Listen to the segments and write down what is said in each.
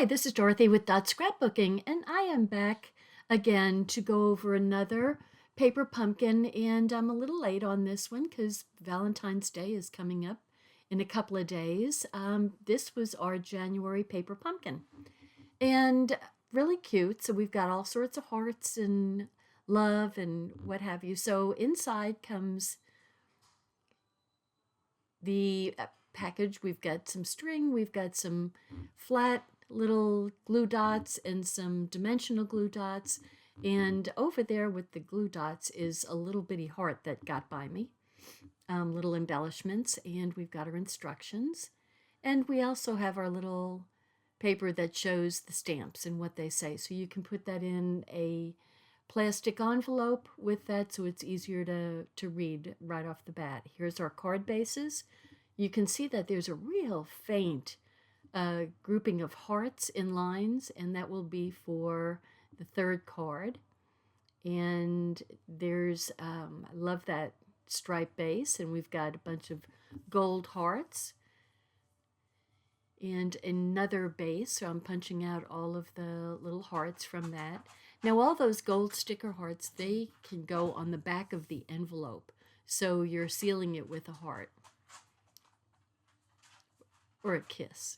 this is Dorothy with Scrapbooking, and I am back again to go over another paper pumpkin, and I'm a little late on this one because Valentine's Day is coming up in a couple of days. This was our January paper pumpkin, and really cute. So we've got all sorts of hearts and love and what have you. So inside comes the package. We've got some string, we've got some flat little glue dots and some dimensional glue dots, and over there with the glue dots is a little bitty heart that got by me, little embellishments, and we've got our instructions, and we also have our little paper that shows the stamps and what they say, so you can put that in a plastic envelope with that so it's easier to read right off the bat. Here's our card bases. You can see that there's a real faint grouping of hearts in lines, and that will be for the third card. And there's, I love that stripe base, and we've got a bunch of gold hearts and another base, so I'm punching out all of the little hearts from that. Now all those gold sticker hearts, they can go on the back of the envelope, so you're sealing it with a heart or a kiss,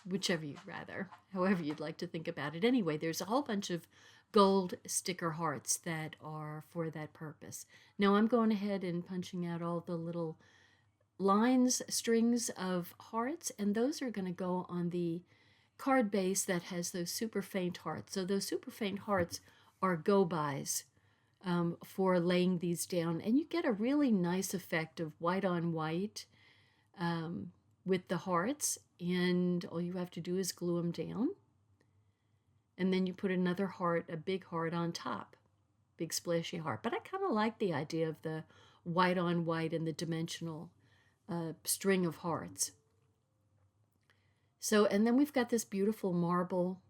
whichever you'd rather, however you'd like to think about it. Anyway, there's a whole bunch of gold sticker hearts that are for that purpose. Now I'm going ahead and punching out all the little lines, strings of hearts, and those are going to go on the card base that has those super faint hearts. So those super faint hearts are go-bys for laying these down, and you get a really nice effect of white on white with the hearts, and all you have to do is glue them down, and then you put another heart, a big heart on top, big splashy heart. But I kind of like the idea of the white on white and the dimensional string of hearts. So, and then we've got this beautiful marble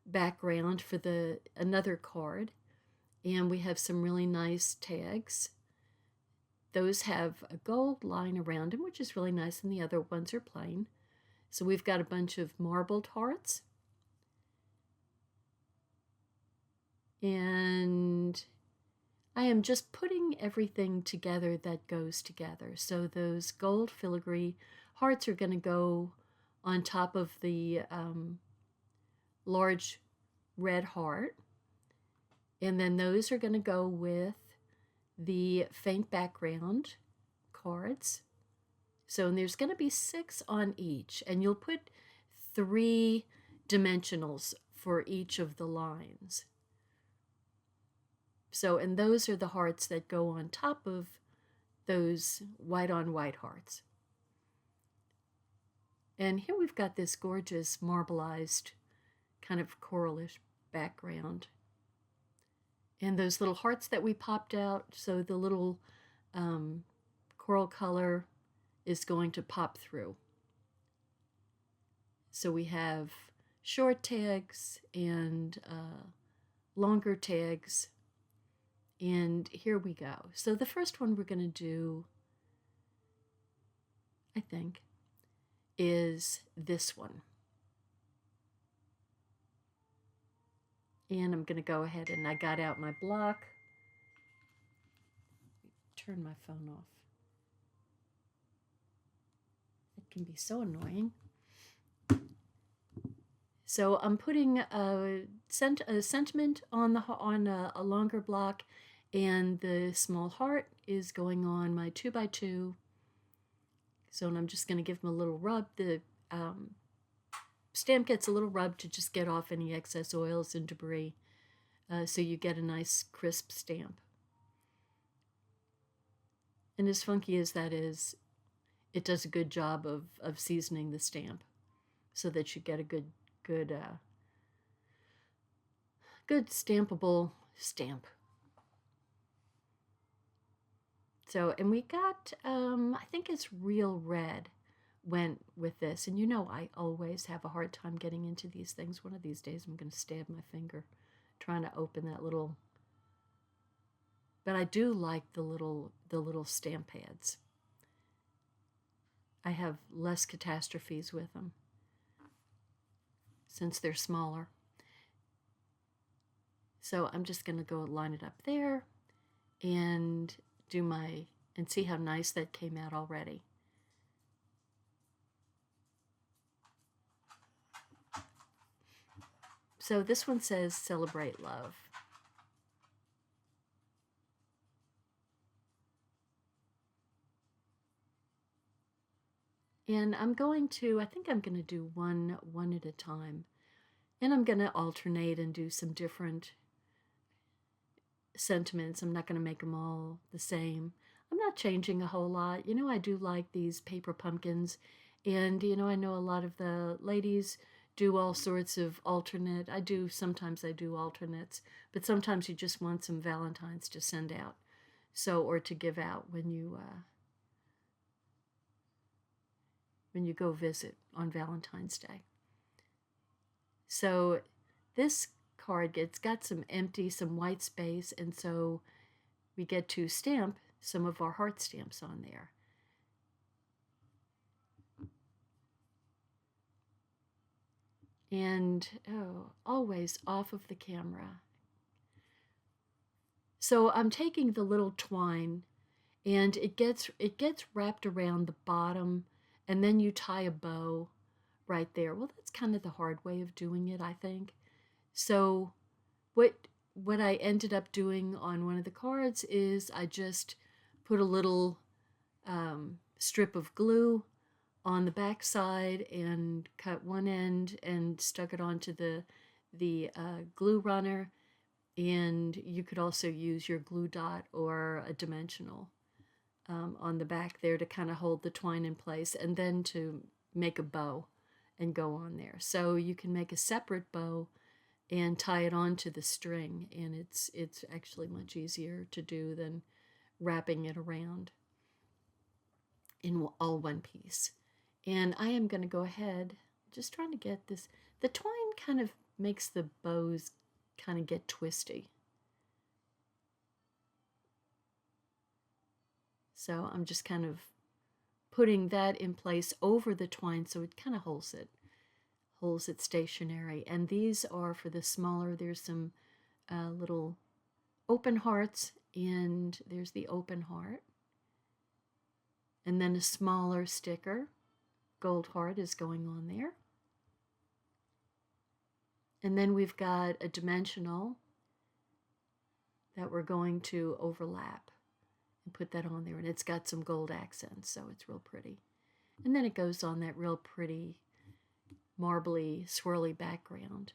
background for another card, and we have some really nice tags. Those have a gold line around them, which is really nice, and the other ones are plain. So we've got a bunch of marbled hearts, and I am just putting everything together that goes together. So those gold filigree hearts are going to go on top of the large red heart, and then those are going to go with the faint background cards. So and there's going to be 6 on each, and you'll put 3 dimensionals for each of the lines. So, and those are the hearts that go on top of those white on white hearts. And here we've got this gorgeous marbleized kind of coralish background. And those little hearts that we popped out, so the little coral color is going to pop through. So we have short tags and longer tags. And here we go. So the first one we're going to do, I think, is this one. And I'm going to go ahead, and I got out my block. Turn my phone off. It can be so annoying. So I'm putting a sentiment on a longer block, and the small heart is going on my 2x2. So and I'm just going to give them a little rub. The stamp gets a little rub to just get off any excess oils and debris, so you get a nice crisp stamp. And as funky as that is, it does a good job of seasoning the stamp so that you get a good stampable stamp. So, and we got, I think it's real red went with this. And you know I always have a hard time getting into these things. One of these days I'm going to stab my finger trying to open that little, but I do like the little stamp pads. I have less catastrophes with them. since they're smaller. So I'm just going to go line it up there and and see how nice that came out already. So this one says celebrate love. And I think I'm going to do one at a time. And I'm going to alternate and do some different sentiments. I'm not going to make them all the same. I'm not changing a whole lot. I do like these paper pumpkins. And, I know a lot of the ladies do all sorts of sometimes I do alternates, but sometimes you just want some Valentines to send out. Or to give out when you go visit on Valentine's Day. So this card got some white space, and so we get to stamp some of our heart stamps on there. And, always off of the camera. So I'm taking the little twine, and it gets wrapped around the bottom, and then you tie a bow right there. Well, that's kind of the hard way of doing it, I think. So what I ended up doing on one of the cards is I just put a little strip of glue on the back side and cut one end and stuck it onto the glue runner. And you could also use your glue dot or a dimensional on the back there to kind of hold the twine in place, and then to make a bow and go on there. So you can make a separate bow and tie it onto the string, and it's actually much easier to do than wrapping it around in all one piece. And I am going to go ahead, just trying to get this. The twine kind of makes the bows kind of get twisty. So I'm just kind of putting that in place over the twine so it kind of holds it stationary. And these are for the smaller. There's some little open hearts, and there's the open heart. And then a smaller sticker, gold heart, is going on there. And then we've got a dimensional that we're going to overlap and put that on there. And it's got some gold accents, so it's real pretty. And then it goes on that real pretty marbly, swirly background.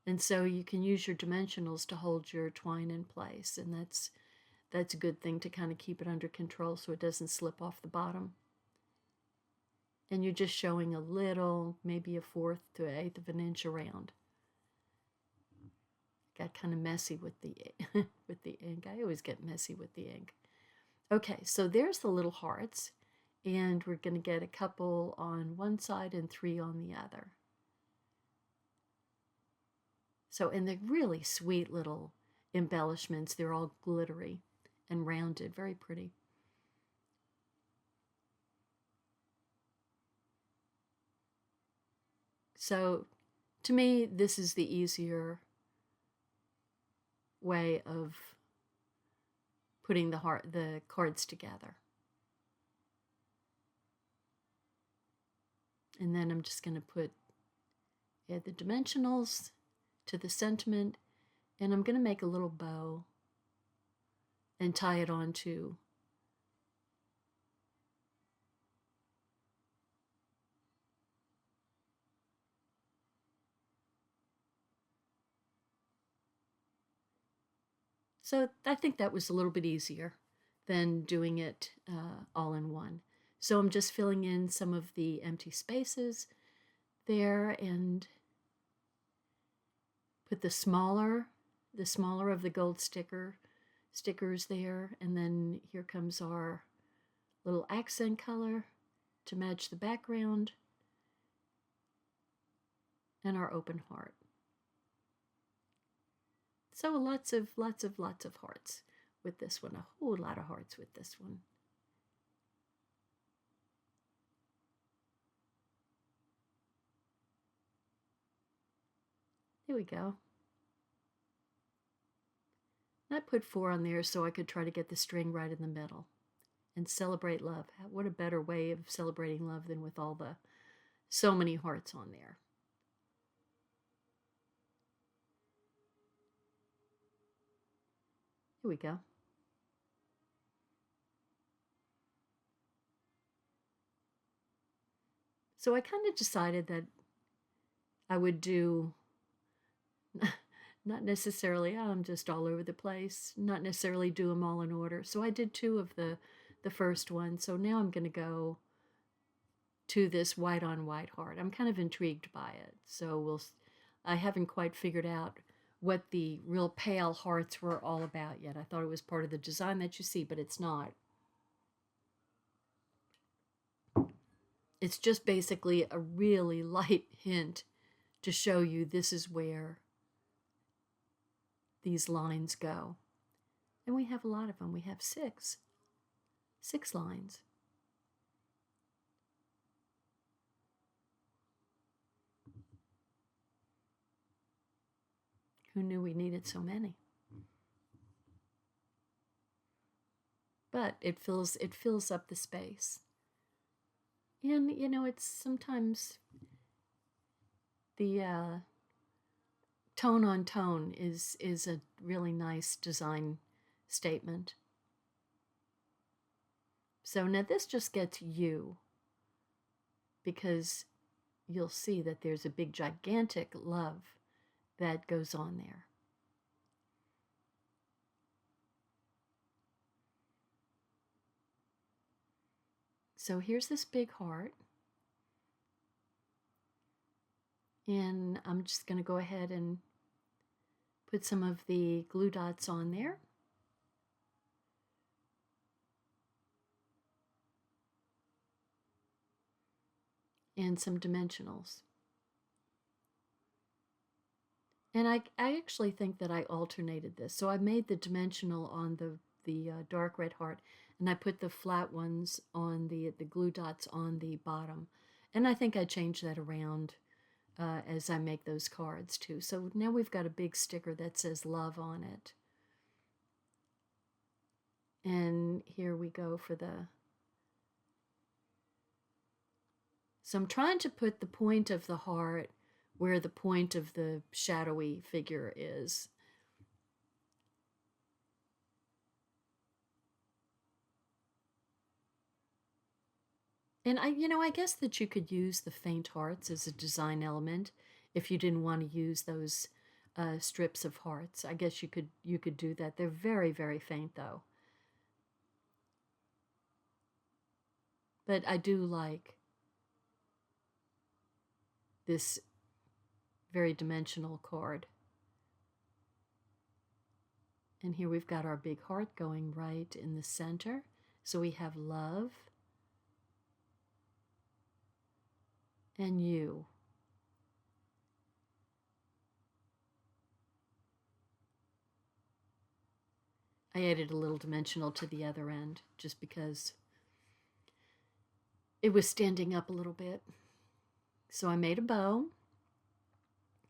And so you can use your dimensionals to hold your twine in place. And that's a good thing to kind of keep it under control so it doesn't slip off the bottom. And you're just showing a little, maybe a 1/4 to 1/8 of an inch around. Got kind of messy with the with the ink. I always get messy with the ink. Okay, so there's the little hearts, and we're going to get a couple on one side and 3 on the other. So, and they're really sweet little embellishments. They're all glittery and rounded, very pretty. So, to me, this is the easier way of putting the cards together. And then I'm just going to add the dimensionals to the sentiment, and I'm going to make a little bow and tie it onto So I think that was a little bit easier than doing it all in one. So I'm just filling in some of the empty spaces there and put the smaller of the gold stickers there. And then here comes our little accent color to match the background and our open heart. So lots of hearts with this one, a whole lot of hearts with this one. Here we go. I put 4 on there so I could try to get the string right in the middle and celebrate love. What a better way of celebrating love than with all the so many hearts on there. Here we go. So I kind of decided that I would do, not necessarily, I'm just all over the place, not necessarily do them all in order. So I did 2 of the first one. So now I'm going to go to this white on white heart. I'm kind of intrigued by it. So I haven't quite figured out what the real pale hearts were all about yet. I thought it was part of the design that you see, but it's not. It's just basically a really light hint to show you this is where these lines go. And we have a lot of them. We have 6 lines. Who knew we needed so many? But it fills up the space. And, you know, it's sometimes the tone on tone is a really nice design statement. So now this just gets you, because you'll see that there's a big gigantic love that goes on there. So here's this big heart. And I'm just going to go ahead and put some of the glue dots on there. And some dimensionals. And I actually think that I alternated this. So I made the dimensional on the dark red heart, and I put the flat ones on the glue dots on the bottom. And I think I changed that around as I make those cards too. So now we've got a big sticker that says love on it. And here we go for the... So I'm trying to put the point of the heart where the point of the shadowy figure is. And I guess that you could use the faint hearts as a design element if you didn't want to use those strips of hearts. I guess you could do that. They're very, very faint though. But I do like this very dimensional card. And here we've got our big heart going right in the center. So we have love and you. I added a little dimensional to the other end just because it was standing up a little bit. So I made a bow,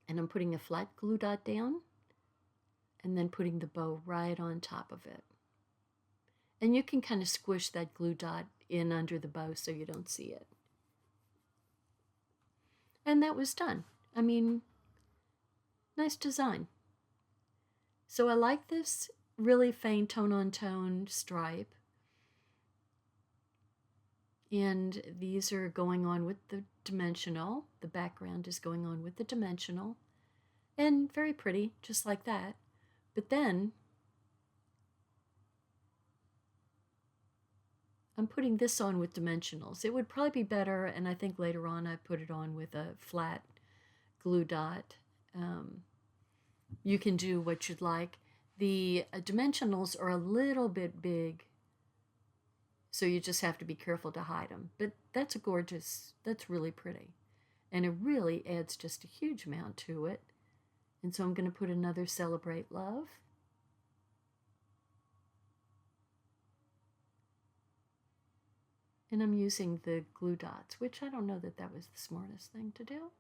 and I'm putting a flat glue dot down and then putting the bow right on top of it. And you can kind of squish that glue dot in under the bow so you don't see it. And that was done. I mean, nice design. So I like this really faint tone-on-tone stripe. And these are going on with the dimensional. The background is going on with the dimensional. And very pretty, just like that. But then I'm putting this on with dimensionals. It would probably be better, and I think later on I put it on with a flat glue dot. You can do what you'd like. The dimensionals are a little bit big, so you just have to be careful to hide them. But that's that's really pretty. And it really adds just a huge amount to it. And so I'm going to put another Celebrate Love. And I'm using the glue dots, which I don't know that that was the smartest thing to do.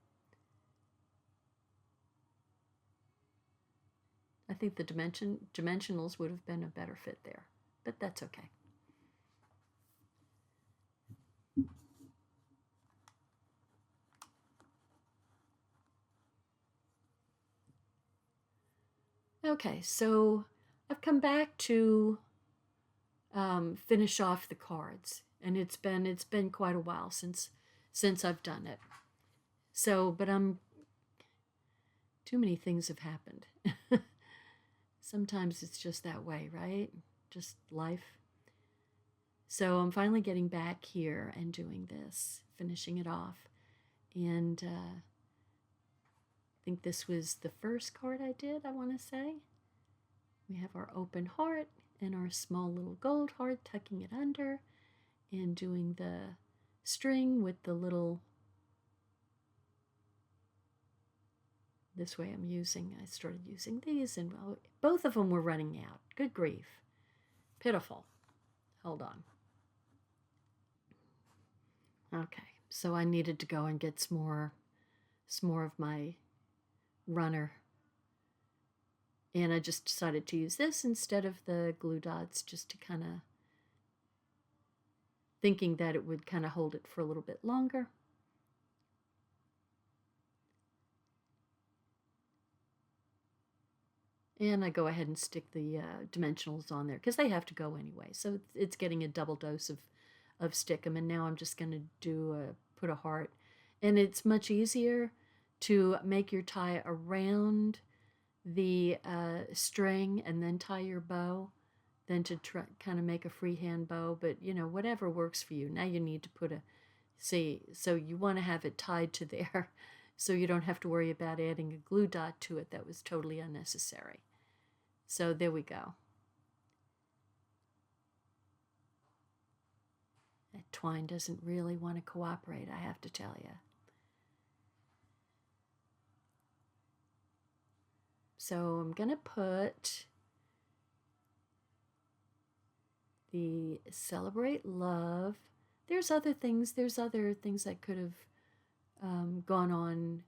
think the dimensionals would have been a better fit there, but that's okay. Okay, so I've come back to finish off the cards, and it's been quite a while since I've done it. So, but too many things have happened. Sometimes it's just that way, right? Just life. So I'm finally getting back here and doing this, finishing it off, and I think this was the first card I did, I want to say. We have our open heart and our small little gold heart, tucking it under and doing the string with the little, this way I started using these, and both of them were running out. Good grief. Pitiful. Hold on. Okay, so I needed to go and get some more of my runner. And I just decided to use this instead of the glue dots, just to kind of, thinking that it would kind of hold it for a little bit longer. And I go ahead and stick the dimensionals on there because they have to go anyway. So it's getting a double dose of stick 'em. And now I'm just going to put a heart. And it's much easier to make your tie around the string and then tie your bow than to kind of make a freehand bow. But, you know, whatever works for you. Now you need to put so you want to have it tied to there so you don't have to worry about adding a glue dot to it. That was totally unnecessary. So there we go. That twine doesn't really want to cooperate, I have to tell you. So I'm going to put the Celebrate Love. There's other things that could have gone on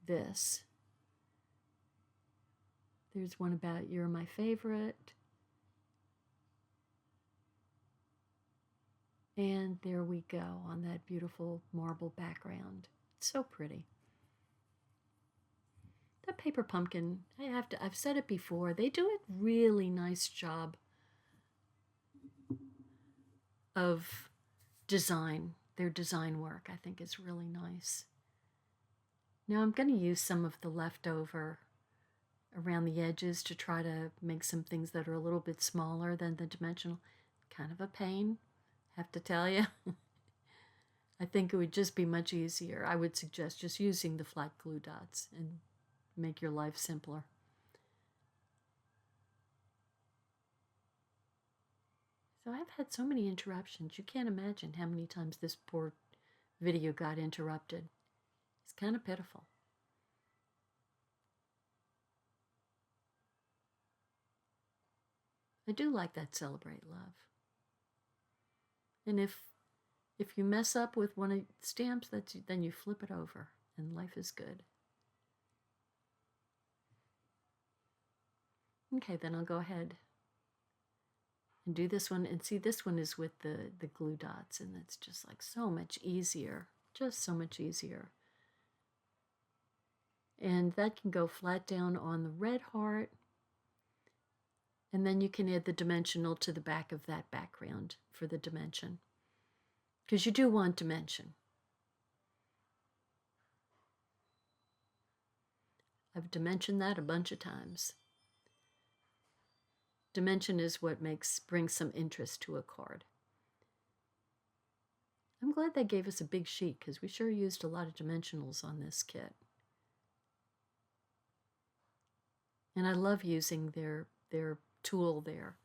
this. There's one about You're My Favorite. And there we go on that beautiful marble background. It's so pretty. The paper pumpkin, I've said it before, they do a really nice job of design. Their design work, I think, is really nice. Now I'm going to use some of the leftover around the edges to try to make some things that are a little bit smaller than the dimensional. Kind of a pain, have to tell you. I think it would just be much easier. I would suggest just using the flat glue dots and make your life simpler. So I've had so many interruptions. You can't imagine how many times this poor video got interrupted. It's kind of pitiful. I do like that Celebrate Love. And if you mess up with one of the stamps, then you flip it over and life is good. Okay, then I'll go ahead and do this one. And see, this one is with the glue dots, and that's just like so much easier. Just so much easier. And that can go flat down on the red heart. And then you can add the dimensional to the back of that background for the dimension. Because you do want dimension. I've dimensioned that a bunch of times. Dimension is what brings some interest to a card. I'm glad they gave us a big sheet because we sure used a lot of dimensionals on this kit. And I love using their tool there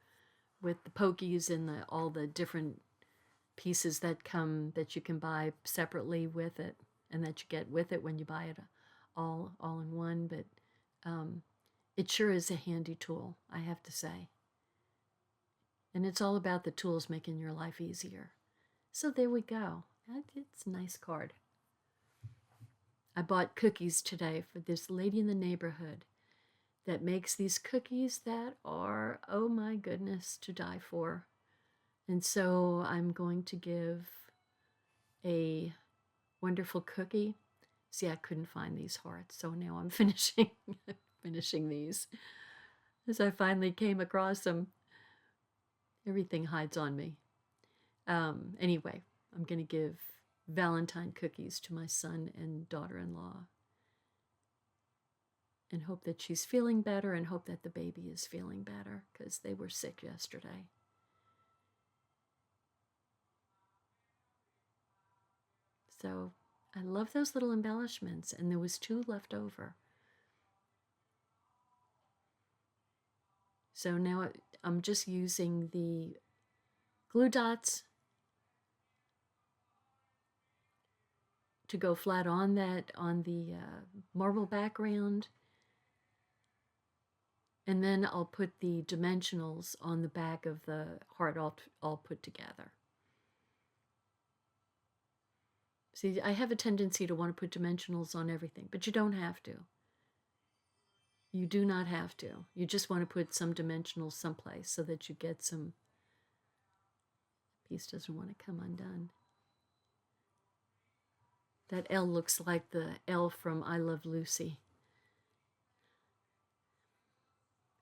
with the pokies and all the different pieces that you can buy separately with it and that you get with it when you buy it all in one. But it sure is a handy tool, I have to say. And it's all about the tools making your life easier. So there we go. It's a nice card. I bought cookies today for this lady in the neighborhood that makes these cookies that are, oh my goodness, to die for. And so I'm going to give a wonderful cookie. See, I couldn't find these hearts, so now I'm finishing these. As I finally came across them, everything hides on me. Anyway, I'm going to give Valentine cookies to my son and daughter-in-law, and hope that she's feeling better, and hope that the baby is feeling better, because they were sick yesterday. So I love those little embellishments, and there was 2 left over. So now I'm just using the glue dots to go flat on the marble background. And then I'll put the dimensionals on the back of the heart all put together. See, I have a tendency to want to put dimensionals on everything, but you don't have to. You do not have to. You just want to put some dimensionals someplace so that you get some. Piece doesn't want to come undone. That L looks like the L from I Love Lucy,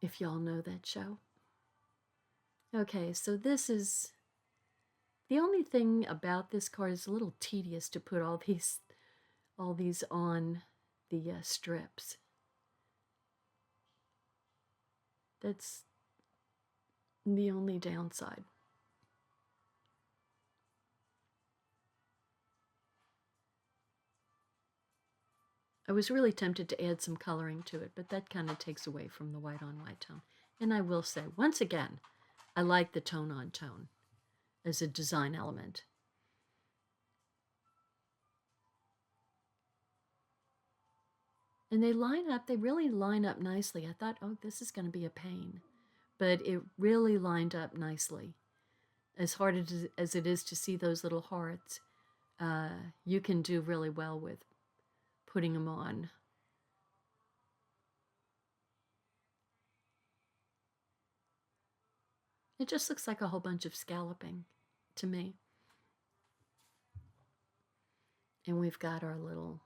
if y'all know that show. Okay, so this is, the only thing about this card is a little tedious to put all these on the strips. That's the only downside. I was really tempted to add some coloring to it, but that kind of takes away from the white on white tone. And I will say, once again, I like the tone on tone as a design element. And they really line up nicely. I thought, oh, this is going to be a pain. But it really lined up nicely. As hard as it is to see those little hearts, you can do really well with putting them on. It just looks like a whole bunch of scalloping to me. And we've got our little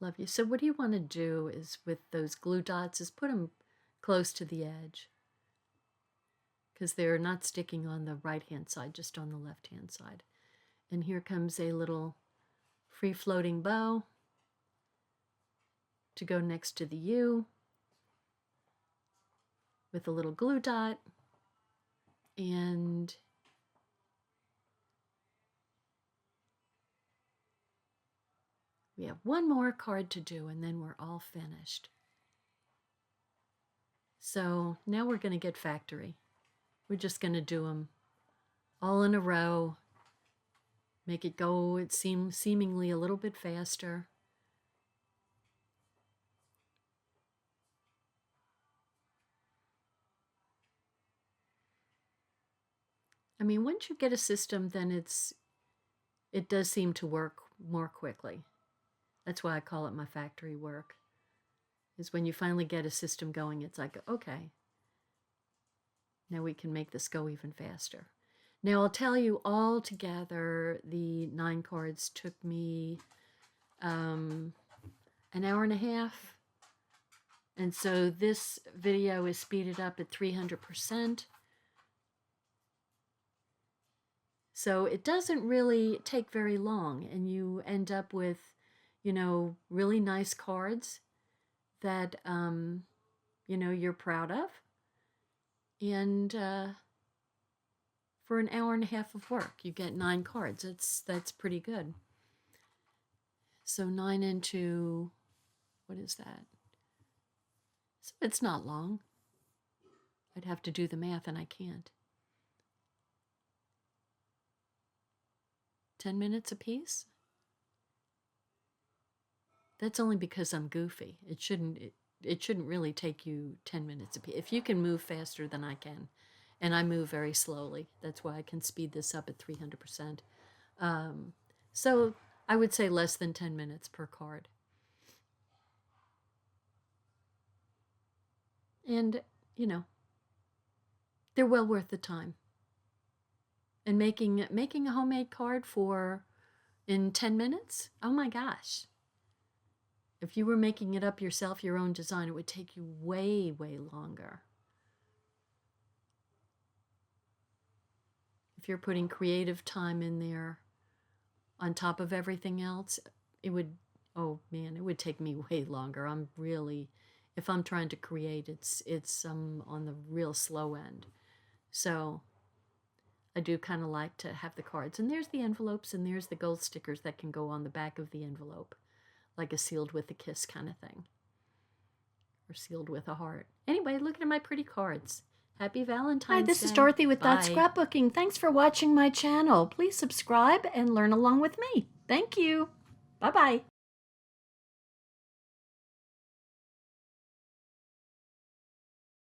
love you. So what you want to do is with those glue dots is put them close to the edge, because they're not sticking on the right-hand side, just on the left-hand side. And here comes a little free-floating bow to go next to the U with a little glue dot. And we have one more card to do, and then we're all finished. So now we're going to get factory. We're just going to do them all in a row. Make it go, it seemingly a little bit faster. I mean, once you get a system, then it does seem to work more quickly. That's why I call it my factory work. Is when you finally get a system going, it's like, okay, now we can make this go even faster. Now I'll tell you, all together, the 9 cards took me an hour and a half. And so this video is speeded up at 300%. So it doesn't really take very long, and you end up with, you know, really nice cards that, you know, you're proud of. And for an hour and a half of work, you get 9 cards. That's pretty good. So 9 into, what is that? So it's not long. I'd have to do the math, and I can't. 10 minutes apiece? That's only because I'm goofy. It shouldn't really take you 10 minutes apiece. If you can move faster than I can, and I move very slowly, that's why I can speed this up at 300%. So I would say less than 10 minutes per card. And, you know, they're well worth the time. And making a homemade card in 10 minutes, oh my gosh. If you were making it up yourself, your own design, it would take you way, way longer. If you're putting creative time in there on top of everything else, it would, oh man, it would take me way longer. If I'm trying to create, it's on the real slow end. So I do kind of like to have the cards. And there's the envelopes, and there's the gold stickers that can go on the back of the envelope, like a sealed with a kiss kind of thing, or sealed with a heart. Anyway, look at my pretty cards. Happy Valentine's Day. Hi, this is Dorothy with Scrapbooking. Thanks for watching my channel. Please subscribe and learn along with me. Thank you. Bye-bye.